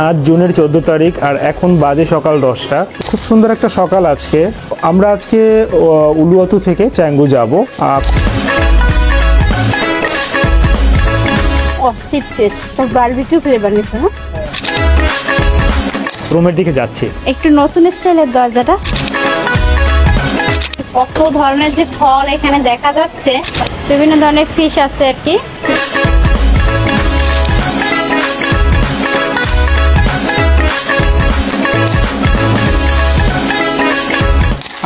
আজ জুনের 14 তারিখ আর এখন বাজে সকাল 10টা। খুব সুন্দর একটা সকাল আজকে। আমরা আজকে উলুয়াতু থেকে চ্যাঙ্গু যাব। বারবিকিউ ফ্লেভার নিছে না? রুমের দিকে যাচ্ছি। একটু নতুন স্টাইলের দরজাটা। কত ধরনের যে ফল এখানে দেখা যাচ্ছে, বিভিন্ন ধরনের ফিশ আছে আর কি।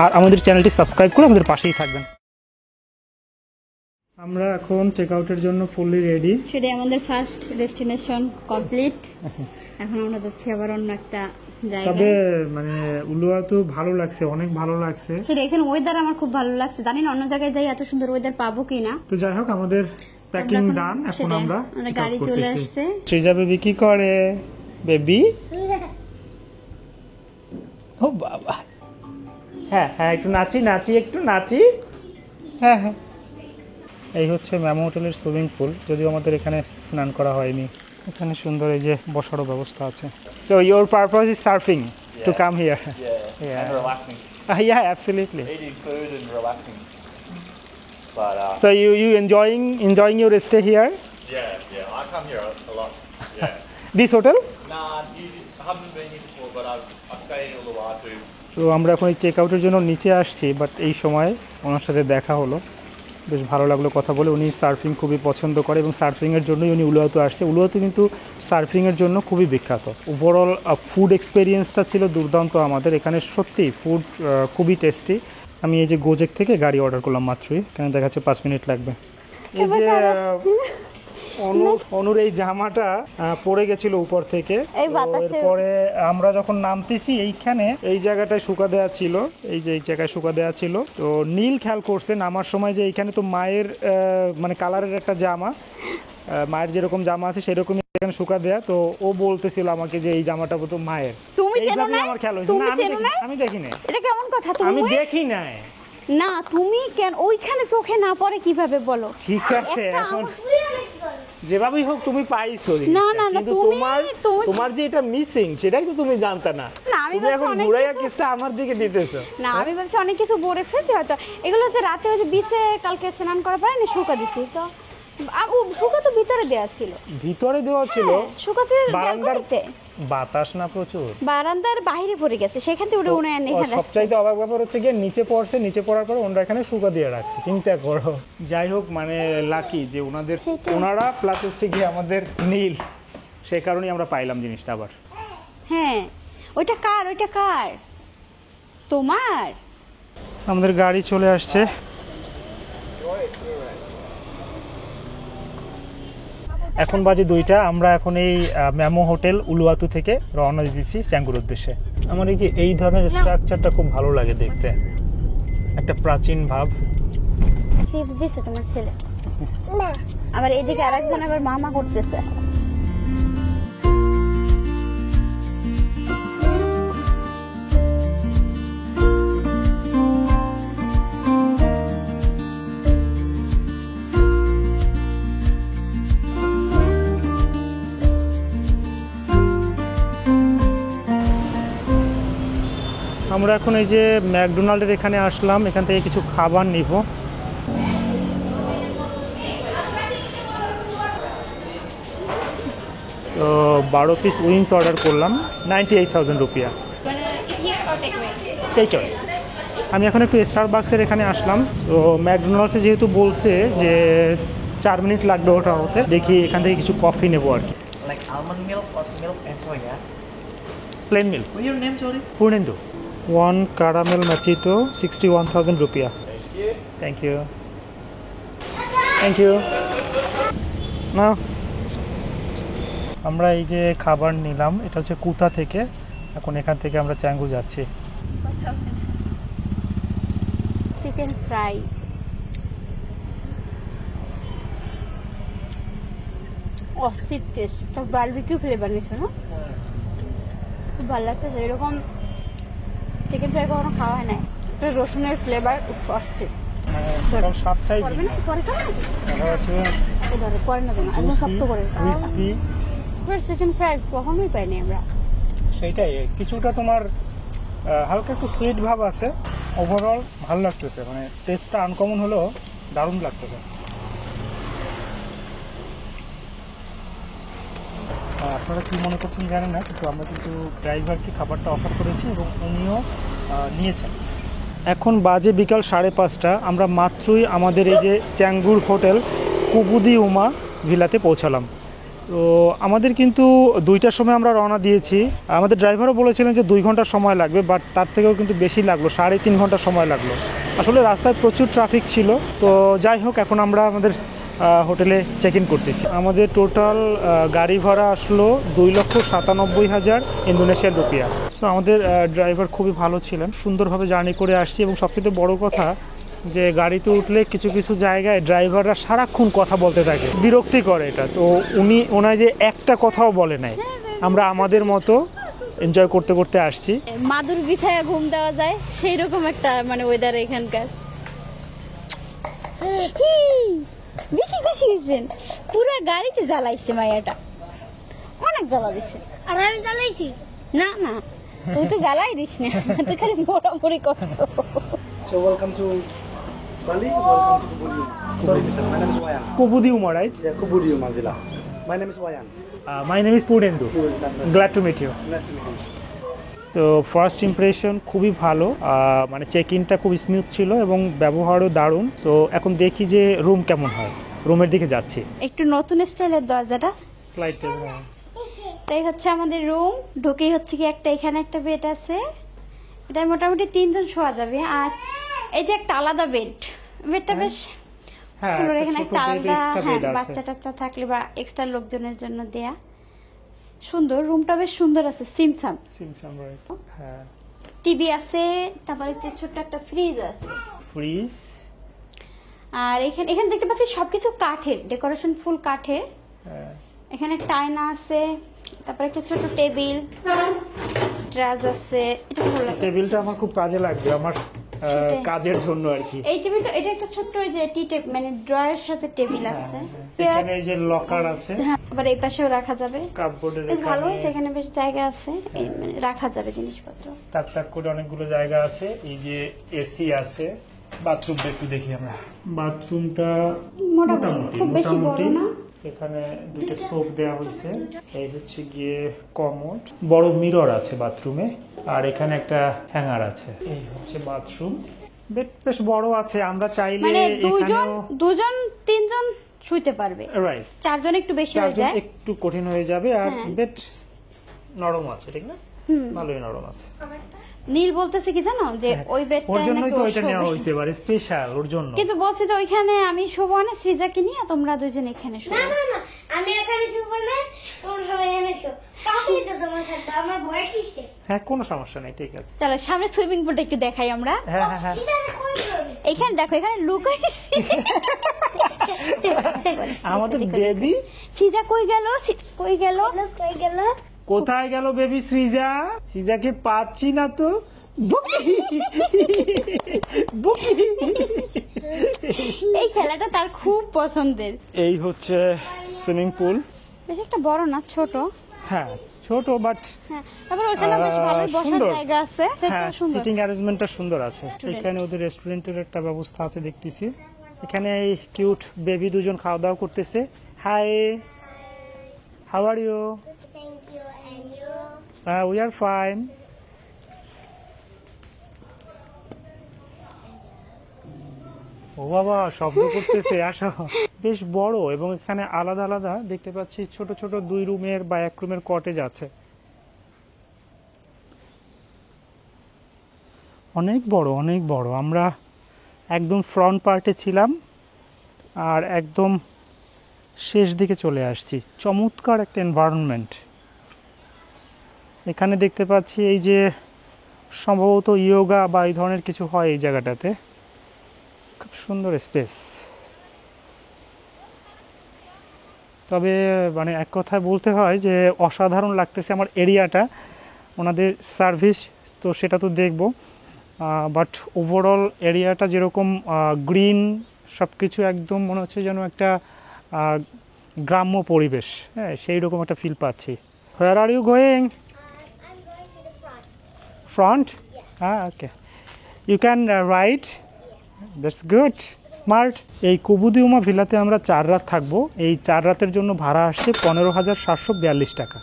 আর আমাদের চ্যানেলটি সাবস্ক্রাইব করে আমাদের পাশেই থাকবেন। আমরা এখন চেক আউটের জন্য ফুললি রেডি। সেটাই আমাদের ফার্স্ট ডেস্টিনেশন কমপ্লিট। এখন আমরা যাচ্ছি আবার অন্য একটা জায়গায়। তবে মানে উলুয়াতু ভালো লাগছে, অনেক ভালো লাগছে। সেটা এখানে ওয়েদার আমার খুব ভালো লাগছে। জানি না অন্য জায়গায় যাই এত সুন্দর ওয়েদার পাবো কিনা। তো যাই হোক, আমাদের প্যাকিং ডান। এখন আমরা গাড়ি চলে আসছে। শ্রীজা বেবি কি করে? বেবি ও বাবা, হ্যাঁ হ্যাঁ, একটু নাচি একটু নাচি। হ্যাঁ হ্যাঁ, এই হচ্ছে ম্যামো হোটেলের সুইমিং পুল। যদিও আমাদের এখানে স্নান করা হয়নি। এখানে সুন্দর এই যে বসারও ব্যবস্থা আছে। So your purpose is surfing to come here? And relaxing. Yeah, absolutely. Eating food and relaxing. But So you enjoying your stay here? yeah, I come here a lot. Yeah. This hotel? Nah, I haven't been here before, but I've stayed in Uluwatu. তো আমরা এখন এই check আউটের জন্য নিচে আসছি, but এই সময় ওনার সাথে দেখা হলো, বেশ ভালো লাগলো কথা বলে। উনি সার্ফিং খুবই পছন্দ করে এবং সার্ফিংয়ের জন্যই উনি উলুয়াতু আসছে। উলুয়াতু কিন্তু সার্ফিংয়ের জন্য খুবই বিখ্যাত। ওভারঅল ফুড এক্সপেরিয়েন্সটা ছিল দুর্দান্ত আমাদের। এখানে সত্যি ফুড খুবই টেস্টি। আমি এই যে গোজেক থেকে গাড়ি অর্ডার করলাম মাত্রই, এখানে দেখাচ্ছে 5 মিনিট লাগবে। এই যে অনুর এই জামাটা পড়ে গেছিল উপর থেকে, এরপরে আমরা যখন নামতেছি এইখানে এই জায়গাটায় শুকা দেওয়া ছিল, এই যে এই জায়গায় শুকা দেওয়া ছিল। তো নীল খেয়াল করছে নামার সময় যে এইখানে তো মায়ের মানে কালারের একটা জামা, মায়ের যেরকম জামা আছে সেরকমই এখানে শুকা দেয়া। তো ও বলতেছিল আমাকে যে এই জামাটা তো মায়ের। এইভাবে আমার খেয়াল হয়েছে। আমি দেখি না। এটা কেমন কথা? আমি দেখি নাই না, তুমি কেন ওইখানে চোখে না পড়ে কিভাবে বলো? ঠিক আছে, এখন যেভাবেই হোক তুমি পাইছো। না না না, তোমার যে এটা মিসিং সেটাই তো তুমি জানতা না। তুমি এখন ঘুরাইয়া কেসটা আমার দিকে দিতেছো। না, আমি ভাবছি অনেক কিছু বলে ফেলছি হয়তো। এগুলো যে রাতে ওই যে বিচে কালকে স্নান করার পরে শুকা দিছি। তো শুকা তো ভিতরে দেওয়া ছিল। ভিতরে দেওয়া ছিল? শুকা ছিল বারান্দাতে। বাতাস না প্রচুর, বারান্দার বাইরে পড়ে গেছে, সেখান থেকে উড়ে উড়ে এনে এখানে। সবচাইতে অবাক ব্যাপার হচ্ছে গিয়ে নিচে পড়ছে, নিচে পড়ার পরে ওনারা এখানে শুকা দিয়ে রাখছে। চিন্তা করো। যাই হোক, মানে লাকি যে ওনারা প্লাস হচ্ছে গিয়ে আমাদের নীল, সেই কারণেই আমরা পাইলাম জিনিসটা আবার। হ্যাঁ, ওইটা কার? তোমার? আমাদের গাড়ি চলে আসছে। এখন বাজে 2টা। আমরা এখন এই ম্যামো হোটেল উলুয়াতু থেকে রওনা দিচ্ছি চ্যাঙ্গুর উদ্দেশ্যে। আমার এই ধরনের স্ট্রাকচারটা খুব ভালো লাগে দেখতে, একটা প্রাচীন ভাব। চিপস দিছে তোমার ছেলে। আবার এদিকে আরেকজন আবার মামা করতেছে। আমরা এখন এই যে ম্যাকডোনাল্ডের এখানে আসলাম, এখান থেকে কিছু খাবার নিব। তো 12 পিস উইংস অর্ডার করলাম, 98,000 রুপিয়া। আমি এখন একটু স্টারবাক্সের এখানে আসলাম। তো ম্যাকডোনাল্ডসে যেহেতু বলছে যে 4 মিনিট লাগবে ওটা হতে, দেখি এখান থেকে কিছু কফি নেবো আর কি। Like almond milk or milk and soy, yeah? Plain milk. What's your name, sorry? Purnendu. 1 caramel machito, 61,000 rupiah. Thank you. Now, আমরা এই যে খাবার নিলাম, এটা হচ্ছে কুতা থেকে। এখন এখান থেকে আমরা চ্যাঙ্গু যাচ্ছি। চিকেন ফ্রাই, অস্থির টেস্ট। বারবিকিউ ফ্লেভার নিছে না? খুব ভালো লাগতেছে। এরকম চিকেন ফ্রাই কখনো খাওয়া হয় না। রসুনের ফ্লেভার অস্থির। সবটাই পরে না, পরে খাও। ক্রিসপি করে চিকেন ফ্রাই কখনোই পাইনি আমরা। সেইটাই কিছুটা তোমার হালকা একটু সুইট ভাব আছে। ওভারঅল ভালো লাগতেছে, মানে টেস্টটা আনকমন হলেও দারুণ লাগতেছে। আপনারা কি মনে করছেন জানেন না, কিন্তু আমরা কিন্তু ড্রাইভারকে খাবারটা অফার করেছি এবং উনিও নিয়েছেন। এখন বাজে বিকাল 5:30। আমরা মাত্রই আমাদের এই যে চ্যাঙ্গুর হোটেল কুবুদি উমা ভিলাতে পৌঁছালাম। তো আমাদের কিন্তু 2টার সময় আমরা রওনা দিয়েছি। আমাদের ড্রাইভারও বলেছিলেন যে 2 ঘন্টা সময় লাগবে, বাট তার থেকেও কিন্তু বেশি লাগলো, 3.5 ঘন্টা সময় লাগলো। আসলে রাস্তায় প্রচুর ট্রাফিক ছিল। তো যাই হোক, এখন আমরা আমাদের হোটেলে চেক ইন করতেছি। আমাদের টোটাল গাড়ি ভাড়া আসলো 2,97,000 ইন্দোনেশিয়ান রুপিয়া। সো আমাদের ড্রাইভার খুবই ভালো ছিলেন, সুন্দরভাবে জার্নি করে আসছি। এবং সবচেয়ে বড় কথা যে গাড়িতে উঠলে কিছু কিছু জায়গায় ড্রাইভাররা সারাক্ষণ কথা বলতে থাকে, বিরক্তি করে এটা। তো ওনায় যে একটা কথাও বলে নাই, আমরা আমাদের মতো এনজয় করতে করতে আসছি। মাদুর বিছায়া ঘুম দেওয়া যায় সেই রকম একটা মানে ওয়েদার এখানকার। বেশি খুশি হয়েছেন, পুরো গাড়িতে জ্বালাইছে মায়াটা, অনেক জ্বালা দিচ্ছে। আর আমি জ্বালাইছি না? না, তুই তো জ্বালাই দিস না, তুই খালি মোটামুটি করছো। So welcome to Bali, welcome to Kubudi. Sorry, Mr. My name is Wayan. Kubudi Uma, right? Yeah, Kubudi Uma Villa. My name is Wayan. My name is Purendu. Glad to meet you. Nice to meet you. তো first impression খুবই ভালো, মানে check ইনটা খুব smooth ছিল এবং ব্যবহারও দারুণ। তো এখন দেখি যে রুম কেমন হয়, রুমের দিকে যাচ্ছি। একটু নতুন স্টাইলের দরজাটা, স্লাইড। তো এই হচ্ছে আমাদের রুম। ঢুকেই হচ্ছে কি একটা এখানে একটা বেড আছে, এটা মোটামুটি 3 জন শোয়া যাবে। আর এই যে একটা আলাদা বেডটা বেশ সুন্দর। এখানে একটা আলাদা, হ্যাঁ, বাচ্চা টাচ্চা থাকলে বা এক্সট্রা লোকজনের জন্য দেয়া। সুন্দর, রুমটা বেশ সুন্দর আছে, সিমসাম। রাইট, হ্যাঁ। টিভি আছে, তারপরে ছোট্ট একটা ফ্রিজ আছে। ফ্রিজ। আর এখানে দেখতে পাচ্ছি সবকিছু কাঠের, ডেকোরেশন ফুল কাঠের। এখানে টাইনা আছে, তারপরে একটা ছোট টেবিল, ড্রাজ আছে। এটা ভালো লাগে, টেবিলটা আমার খুব কাজে লাগবে আমার কাজের জন্য আর কি। এই টেবিলটা, এটা একটা ছোট্ট ওই যে টি টেবিল, মানে ড্রয়ারের সাথে টেবিল আছে। এখানে এই যে লকার আছে, আবার এই পাশেও রাখা যাবে। কাপবোর্ডের বেশ ভালো আছে, এখানে বেশ জায়গা আছে, মানে রাখা যাবে জিনিসপত্র। তাক তাক করে অনেকগুলো জায়গা আছে। এই যে এসি আছে। বাথরুমটা একটু দেখি আমরা। বাথরুমটা মোটামুটি খুব বেশি বড় না। এখানে 2টা সোপ দেওয়া হয়েছে। এই হচ্ছে গিয়ে কমোড, বড় মিরর আছে বাথরুমে। আর এখানে একটা হ্যাঙ্গার আছে। এই হচ্ছে বাথরুম, বেশ বড় আছে। আমরা চাইলে মানে এখানেও 2-3 জন শুইতে পারবে। রাইট, 4 জন একটু বেশি হয়ে 4 জন যায়, একটু কঠিন হয়ে যাবে। আর বেড নরম আছে, ঠিক না? ভালোই নরম আছে। নীল বলতেছে কি জানো, যে ওই বেডটা ওর জন্যই তো এটা নেওয়া হয়েছে, এবারে স্পেশাল ওর জন্য। কিন্তু বলছি তো ওইখানে আমি শোবো না, সৃজাকে নিয়ে তোমরা দুজন এখানে শোবো। না না না, আমি এখানে শুবো না, তোমরা সবাই এখানে শো। পাশেই তো তোমার থাকবে, আমার ভয় কিসে? হ্যাঁ, কোনো সমস্যা নেই, ঠিক আছে। চলো সামনে সুইমিং পুলটা একটু দেখাই আমরা। হ্যাঁ হ্যাঁ হ্যাঁ। সিধা আমি কই যাবে? এখানে দেখো, এখানে লুকাইছি আমাদের বেবি সৃজা কই গেল? কই গেল? কই গেল? কোথায় গেল বেবি সৃজা? সৃজাকে পাচ্ছি না তো। বুকি বুকি। এই খেলাটা তার খুব পছন্দের। এই হচ্ছে সুইমিং পুল। বেশ একটা বড় না, ছোট। হ্যাঁ ছোট, বাট হ্যাঁ, তারপর ওখানে বেশ ভালোই বসার সুন্দর। জায়গা আছে, হ্যাঁ, সেটাও সুন্দর। সিটিং অ্যারেঞ্জমেন্টটা সুন্দর আছে। এখানে ওদের রেস্টুরেন্টের একটা ব্যবস্থা আছে দেখতেছি। এখানে এই কিউট বেবি দুজন খাওয়া দাওয়া করতেছে। Hi, how are you? Thank you, and you? We are fine. ও বাবা, শব্দ করতেছে, আসো। বেশ বড়, এবং এখানে আলাদা আলাদা দেখতে পাচ্ছি ছোট ছোট 2 রুমের বা 1 রুমের কটেজ আছে। অনেক বড়, অনেক বড়। আমরা একদম ফ্রন্ট পার্টে ছিলাম আর একদম শেষ দিকে চলে আসছি। চমৎকার একটা এনভায়রনমেন্ট। এখানে দেখতে পাচ্ছি এই যে সম্ভবত ইয়োগা বা এই ধরনের কিছু হয় এই জায়গাটাতে। খুব সুন্দর স্পেস। তবে মানে এক কথায় বলতে হয় যে অসাধারণ লাগতেছে আমার এরিয়াটা, ওনাদের সার্ভিস তো সেটা তো দেখব, বাট ওভারঅল এরিয়াটা যেরকম গ্রিন, সব কিছু একদম মনে হচ্ছে যেন একটা গ্রাম্য পরিবেশ, হ্যাঁ সেই রকম একটা ফিল পাচ্ছি। Where are you going? I'm going to the front. Front? হ্যাঁ, okay, you can ride, that's good, smart. এই কুবুদিউমা ভিলাতে আমরা 4 রাত থাকবো। এই 4 রাতের জন্য ভাড়া আসছে 15,742 টাকা।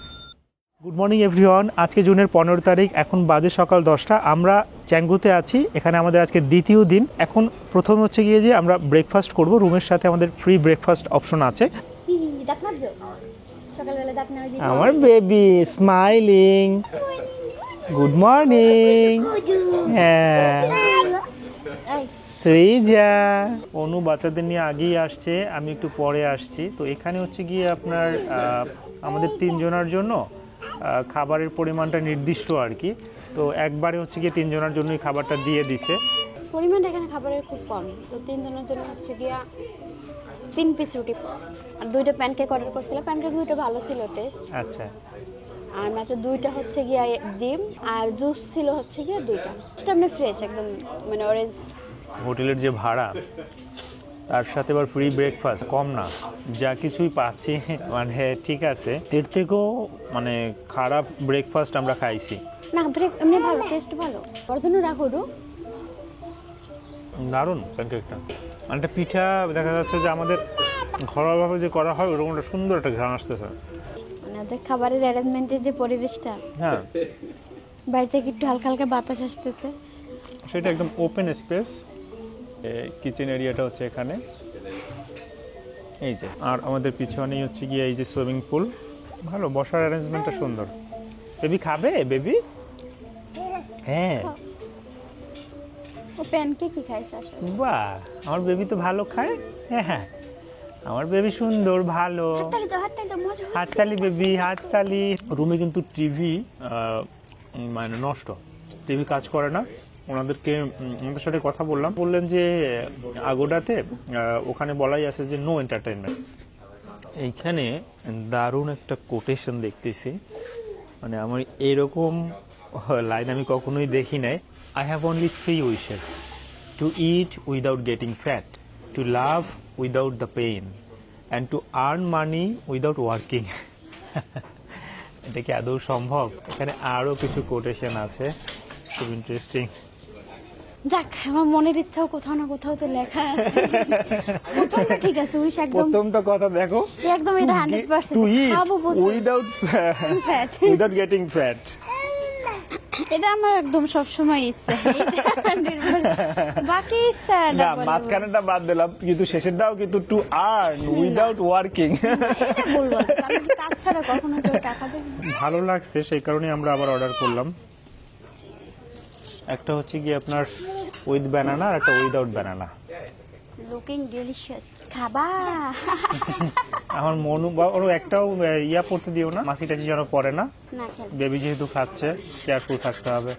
গুড মর্নিং এভরিওয়ান, আজকে জুনের 15 তারিখ, এখন বাজে সকাল 10টা। আমরা চ্যাঙ্গুতে আছি, এখানে আমাদের আজকে দ্বিতীয় দিন। এখন প্রথম হচ্ছে গিয়ে যে আমরা ব্রেকফাস্ট করব, রুমের সাথে আমাদের ফ্রি ব্রেকফাস্ট অপশন আছে। দাঁত মাজো সকালবেলা, দাঁত না দিলে আমার বেবি স্মাইলিং, গুড মর্নিং। হ্যাঁ, শ্রীজা, অনু বাচ্চাদের নিয়ে আগেই আসছে, আমি একটু পরে আসছি। তো এখানে হচ্ছে গিয়ে আপনার আমাদের 3 জনের জন্য খাবারের পরিমাণটা নির্দিষ্ট আর কি। তো একবারে হচ্ছে গিয়ে 3 জনের জন্যই খাবারটা দিয়ে দিছে। পরিমাণটা এখানে খাবারের খুব কম, তো 3 জনের জন্য হচ্ছে গিয়া 3 পিস রুটি আর 2টা প্যানকেক অর্ডার করছিলাম। প্যানকেক 2টা ভালো ছিল টেস্ট। আচ্ছা, আর মাত্র 2টা হচ্ছে গিয়া ডিম, আর জুস ছিল হচ্ছে গিয়া 2টা। এটা আপনি ফ্রেশ একদম, মানে অরেঞ্জ। হোটেলের যে ভাড়া তার সাথে আবার ফ্রি ব্রেকফাস্ট, কম না, যা কিছুই পাচ্ছি মানে ঠিক আছে। এর থেকেও মানে খারাপ ব্রেকফাস্ট আমরা খাইছি। না ব্রেক এমনি ভালো, টেস্ট ভালো। ওর জন্য রাখো ডো। দারুণ প্যানকেকটা, মানে একটা পিঠা দেখা যাচ্ছে যে আমাদের ঘরোয়াভাবে যে করা হয় ওরকম একটা সুন্দর একটা ঘ্রাণ আসতেছে। মানে ওদের খাবারের অ্যারেঞ্জমেন্টের যে পরিবেশটা, হ্যাঁ, বাইরে থেকে একটু হালকা হালকা বাতাস আসতেছে। সেটা একদম ওপেন স্পেস। কিচেন এরিয়াটা হচ্ছে এখানে, এই যে, আর আমাদের পিছনেই হচ্ছে গিয়ে এই যে সুইমিং পুল। ভালো, বসার অ্যারেঞ্জমেন্টটা সুন্দর। বেবি খাবে? বেবি হ্যাঁ, ও প্যানকেকই খাইছে আসলে। বাহ, আমার বেবি তো ভালো খায়। হ্যাঁ হ্যাঁ, আমার বেবি সুন্দর, ভালো। হাততালি দাও, হাততালি দাও, মজা হচ্ছে। হাততালি বেবি, হাততালি। রুমে কিন্তু টিভি মানে নষ্ট, টিভি কাজ করে না। ওনাদেরকে আমাদের সাথে কথা বললেন যে আগোডাতে ওখানে বলাই আছে যে নো এন্টারটেইনমেন্ট। এইখানে দারুণ একটা কোটেশন দেখতেছি, মানে আমার এরকম লাইন আমি কখনোই দেখি নাই। I have only 3 wishes: to eat without getting fat, to love without the pain, and to earn money without working. এটা কি আদৌ সম্ভব? এখানে আরও কিছু কোটেশন আছে, খুব ইন্টারেস্টিং। যাক, আমার মনের ইচ্ছাও কোথাও না কোথাও তো লেখা আছে। প্রথমটা ঠিক আছে, উইশ একদম প্রথমটা কথা দেখো, একদম এটা 100%। টু ইট খাবো without fat, without getting fat. এটা আমার একদম সবসময় ইচ্ছা। এটা 100%। বাকি ইচ্ছা না, মাঝখানেটা বাদ দিলাম, কিন্তু শেষেরটাও কিন্তু টু আর্ন উইদাউট ওয়ার্কিং। এটা বলবো আমি কি কাজ ছাড়া কখনো কেউ টাকা দেবে? ভালো লাগছে, সেই কারণে আমরা আবার অর্ডার করলাম। একটা হচ্ছে কি আপনার উইথ ব্যানানা আর একটা উইদাউট ব্যানানা। Looking delicious. খাবা? আমার মনু বা ওর একটাও ইয়া পড়তে দিও না, মাছি টাছি যেন পড়ে না। না খেল। বেবি যেহেতু খাচ্ছে, কেয়ারফুল থাকতে হবে।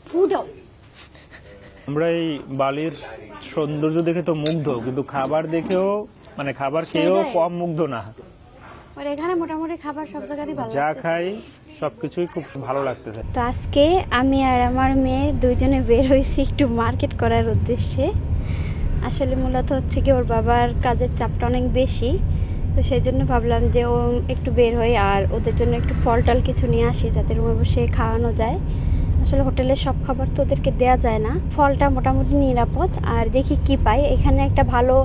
ফু দাও। আমরা এই বালির সৌন্দর্য দেখে তো মুগ্ধ, কিন্তু খাবার দেখেও মানে খাবার খেয়েও কম মুগ্ধ না। আর এখানে মোটামুটি খাবার সব জায়গায় ভালো। যা খাই সবকিছুই খুব ভালো লাগতেছে। তো আজকে আমি আর আমার মেয়ে দুইজনে বের হয়েছি একটু মার্কেট করার উদ্দেশ্যে। আসলে মূলত হচ্ছে কি ওর বাবার কাজের চাপটা অনেক বেশি, তো সেই জন্য ভাবলাম যে ও একটু বের হই আর ওদের জন্য একটু ফল টল কিছু নিয়ে আসি যাতে রুমে বসে খাওয়ানো যায়। আসলে হোটেলের সব খাবার তো ওদেরকে দেওয়া যায় না, ফলটা মোটামুটি নিরাপদ। আর দেখি কি পাই। এখানে একটা ভালো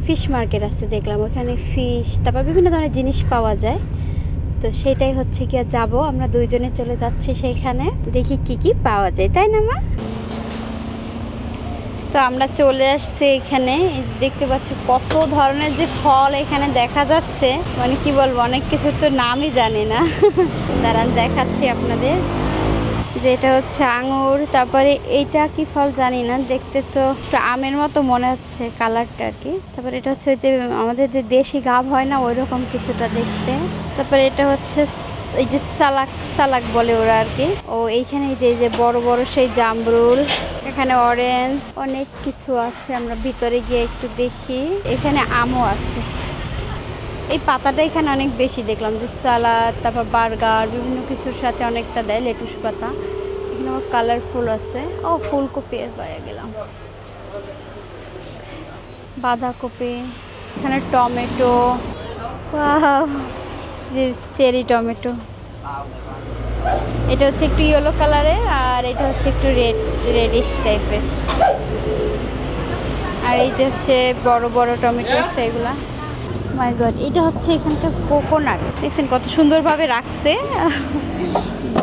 ফিশ মার্কেট আছে দেখলাম, ওখানে ফিশ তারপর বিভিন্ন ধরনের জিনিস পাওয়া যায়। তো সেটাই হচ্ছে কি যাব, আমরা দুইজনে চলে যাচ্ছি সেইখানে, দেখি কি কি পাওয়া যায়, তাই না মা? তো আমরা চলে আসছি এখানে, দেখতে পাচ্ছি কত ধরনের যে ফল এখানে দেখা যাচ্ছে, মানে কি বলবো, অনেক কিছু তো নামই জানি না। দাঁড়ান দেখাচ্ছি আপনাদের। যে এটা হচ্ছে আঙুর, তারপরে এইটা কি ফল জানি না, দেখতে তো আমের মতো মনে হচ্ছে কালারটা আর কি। তারপরে এটা হচ্ছে যে আমাদের যে দেশি গাভ হয় না, ওই রকম কিছুটা দেখতে। তারপরে এটা হচ্ছে এই যে সালাক বলে ওরা আর কি। ও এইখানে যে বড় বড় সেই জামরুল, এখানে অরেঞ্জ, অনেক কিছু আছে। আমরা ভিতরে গিয়ে একটু দেখি, এখানে আমও আছে। এই পাতাটা এখানে অনেক বেশি দেখলাম, যে সালাদ তারপর বার্গার বিভিন্ন কিছুর সাথে অনেকটা দেয়, লেটুস পাতা। এখানে আমার কালারফুল আছে। ও ফুলকপি পাওয়া গেলাম, বাঁধাকপি, এখানে টমেটো, যে চেরি টমেটো, এটা হচ্ছে একটু ইয়েলো কালারের আর এটা হচ্ছে একটু রেডিশ টাইপের। আর এই যে হচ্ছে বড় বড় টমেটো আছে এগুলা। মাই গড, এটা হচ্ছে এখানকার কোকোনাট, দেখছেন কত সুন্দরভাবে রাখছে,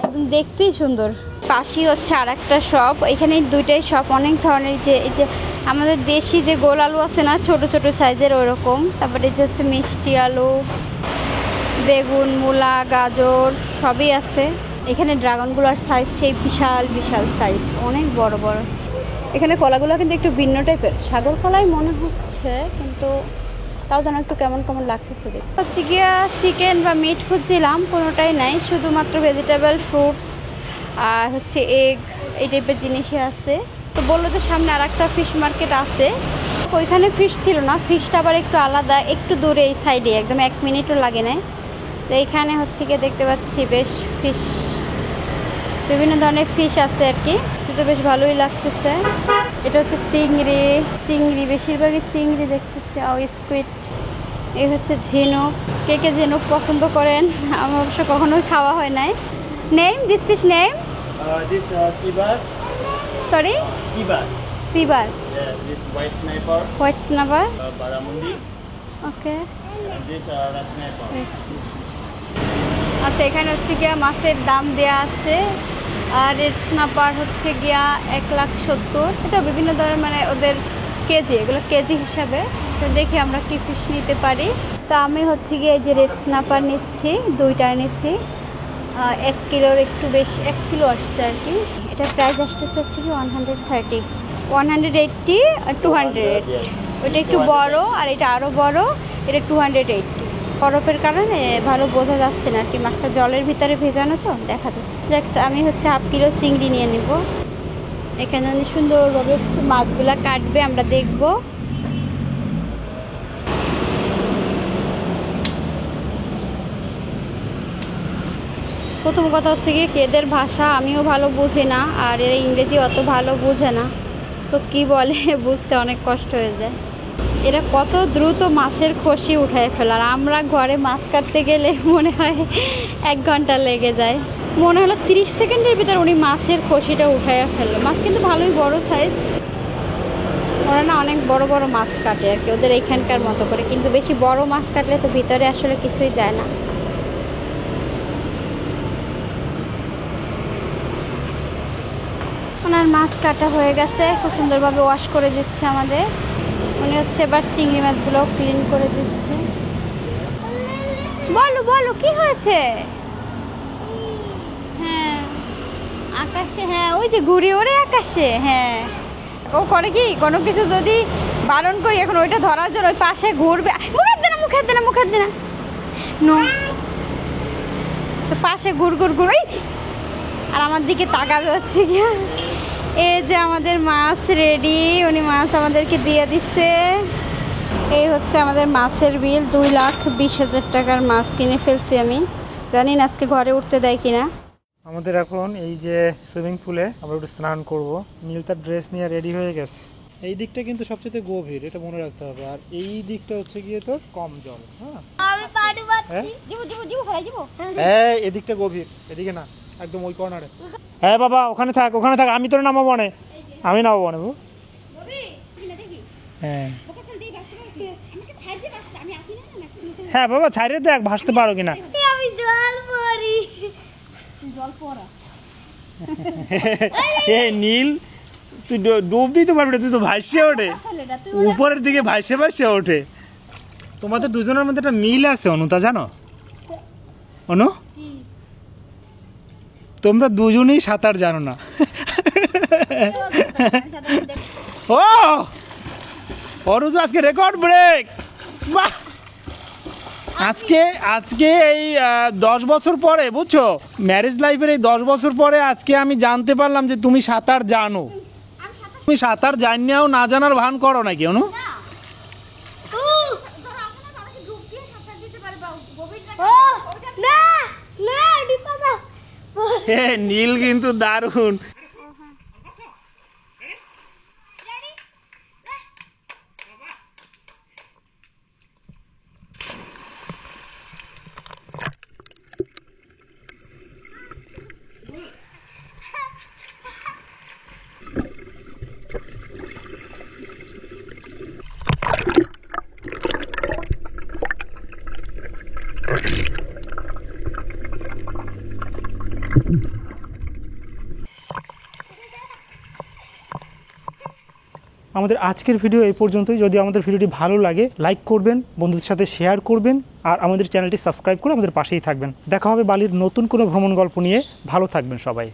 একদম দেখতেই সুন্দর। পাশেই হচ্ছে আর একটা শপ, এখানে দুইটাই শপ, অনেক ধরনের যে এই যে আমাদের দেশি যে গোল আলু আছে না ছোট ছোট সাইজের ওরকম, তারপরে এই যে হচ্ছে মিষ্টি আলু, বেগুন, মূলা, গাজর সবই আছে। এখানে ড্রাগনগুলোর সাইজ সেই বিশাল বিশাল সাইজ, অনেক বড় বড়। এখানে কলাগুলো কিন্তু একটু ভিন্ন টাইপের, সাগর কলাই মনে হচ্ছে, কিন্তু তাও যেন একটু কেমন কেমন লাগতেছে দেখতে। হচ্ছে গিয়া চিকেন বা মিট খুঁজছিলাম, কোনোটাই নাই, শুধুমাত্র ভেজিটেবল, ফ্রুটস আর হচ্ছে এগ এই টাইপের জিনিসই আছে। তো বললো যে সামনে আর একটা ফিশ মার্কেট আছে, ওইখানে ফিশ ছিল না, ফিশটা আবার একটু আলাদা, একটু দূরে এই সাইডে, একদম 1 মিনিটও লাগে না। তো এইখানে হচ্ছে গিয়ে দেখতে পাচ্ছি বেশ ফিশ, বিভিন্ন ধরনের ফিশ আছে আর কি, কিন্তু বেশ ভালোই লাগতেছে। এটা হচ্ছে চিংড়ি, বেশিরভাগই চিংড়ি দেখতেছি, আর স্কুইড। এই হচ্ছে ঝিনুক, কে কে ঝিনুক পছন্দ করেন, আমার অবশ্য কখনোই খাওয়া হয় নাই। Name this fish name? This sea bass. Sorry, Sea bass. Sea bass, Yeah, this white sniper, white snapper, barramundi, okay. and this red sniper. আচ্ছা, এখানে হচ্ছে গিয়া মাছের দাম দেয়া আছে, আর রেড স্নাপার হচ্ছে গিয়া 1,70,000। এটা বিভিন্ন ধরনের মানে ওদের কেজি, এগুলো কেজি হিসাবে। তো দেখি আমরা কি ফিশ নিতে পারি। তো আমি হচ্ছে গিয়ে এই যে রেড স্নাপার নিচ্ছি, দুইটা নিচ্ছি, 1 কিলোর একটু বেশি, 1 কিলো আসছে আর কি। এটা প্রাইস আসতেছে হচ্ছে কি 130, 180, 200। ওইটা একটু বড় আর এটা আরও বড়, এটা 280। বরফের কারণে ভালো বোঝা যাচ্ছে না আর কি, মাছটা জলের ভিতরে ভেজানো তো দেখা যাচ্ছে। দেখ, আমি হচ্ছে 1/2 কিলো চিংড়ি নিয়ে নিব। এখানে উনি সুন্দরভাবে মাছগুলা কাটবে, আমরা দেখব। প্রথম কথা হচ্ছে গিয়ে এদের ভাষা আমিও ভালো বুঝি না, আর এরা ইংরেজি অত ভালো বুঝে না, তো কি বলে বুঝতে অনেক কষ্ট হয়ে যায়। এরা কত দ্রুত মাছের খোসি উঠায় ফেলে, আর আমরা ঘরে মাছ কাটতে গেলে মনে হয় 1 ঘন্টা লেগে যায়। মনে হলো 30 সেকেন্ডের ভিতর উনি মাছের খোসিটা উঠাইয়া ফেললো। মাছ কিন্তু ভালোই বড় সাইজ, ওরা না অনেক বড় বড় মাছ কাটে আর কি, ওদের এইখানকার মতো করে, কিন্তু বেশি বড় মাছ কাটলে তো ভিতরে আসলে কিছুই যায় না। ওনার মাছ কাটা হয়ে গেছে, খুব সুন্দরভাবে ওয়াশ করে দিচ্ছে আমাদের। উনি হচ্ছে এবার চিংড়ি মাছগুলো ক্লিন করে দিচ্ছে। বলো বলো কি হয়েছে? হ্যাঁ আকাশে, হ্যাঁ ওই যে ঘুরে ওরে আকাশে। হ্যাঁ, ও করে কি কোনো কিছু যদি বারণ করি এখন ওইটা ধরার জন্য ওই পাশে ঘুরবে, মুখের দে না মুখের দে না মুখের দে না, নো, তো পাশে ঘুর ঘুর ঘুর, আর আমার দিকে তাকাবে হচ্ছে গিয়া। এই যে আমাদের মাছ রেডি, উনি মাছ আমাদেরকে দিয়ে দিচ্ছে। এই হচ্ছে আমাদের মাছের বিল, 2,20,000 টাকার মাছ কিনে ফেলছি আমি, জানি না আজকে ঘরে উঠতে দেয় কিনা। আমাদের এখন এই যে সুইমিং পুলে আমরা একটু স্নান করব। নীল তার ড্রেস নিয়ে রেডি হয়ে গেছে। এই দিকটা কিন্তু সবচেয়ে গভীর, এটা মনে রাখতে হবে, আর এই দিকটা হচ্ছে গিয়ে তোর কম জল। হ্যাঁ, আমি পাড়ু হ্যাঁ জীবু জীবু জীবু খাই জীবু। এই এদিকটা গভীর, এদিকে না, একদম ওই কর্নারে। হ্যাঁ বাবা, ওখানে থাক ওখানে থাক, আমি তোর নামাবো না, আমি নামাবো না। হ্যাঁ হ্যাঁ বাবা, ছাইরে দেখ ভাসতে পারো কিনা। আমি জল পড়ি। এ নীল, তুই ডুব দিতে পারবি না, তুই তো ভাসছে ওঠে উপরের দিকে, ভাসে ভাসে ওঠে। তোমাদের দুজনের মধ্যে একটা মিল আছে অনুতা, জানো অনু? তোমরা দুজনেই সাঁতার জানো না। ও অরুজ, আজকে রেকর্ড ব্রেক। বাহ, আজকে এই 10 বছর পরে, বুঝছো, ম্যারেজ লাইফের এই 10 বছর পরে আজকে আমি জানতে পারলাম যে তুমি সাঁতার জানো। তুমি সাঁতার জানিয়াও না জানার ভান করো নাকি অনু? নীল কিন্তু দারুণ। আমাদের আজকের ভিডিও এই পর্যন্তই। যদি আমাদের ভিডিওটি ভালো লাগে লাইক করবেন, বন্ধুদের সাথে শেয়ার করবেন, আর আমাদের চ্যানেলটি সাবস্ক্রাইব করে আমাদের পাশেই থাকবেন। দেখা হবে বালির নতুন কোনো ভ্রমণ গল্প নিয়ে। ভালো থাকবেন সবাই।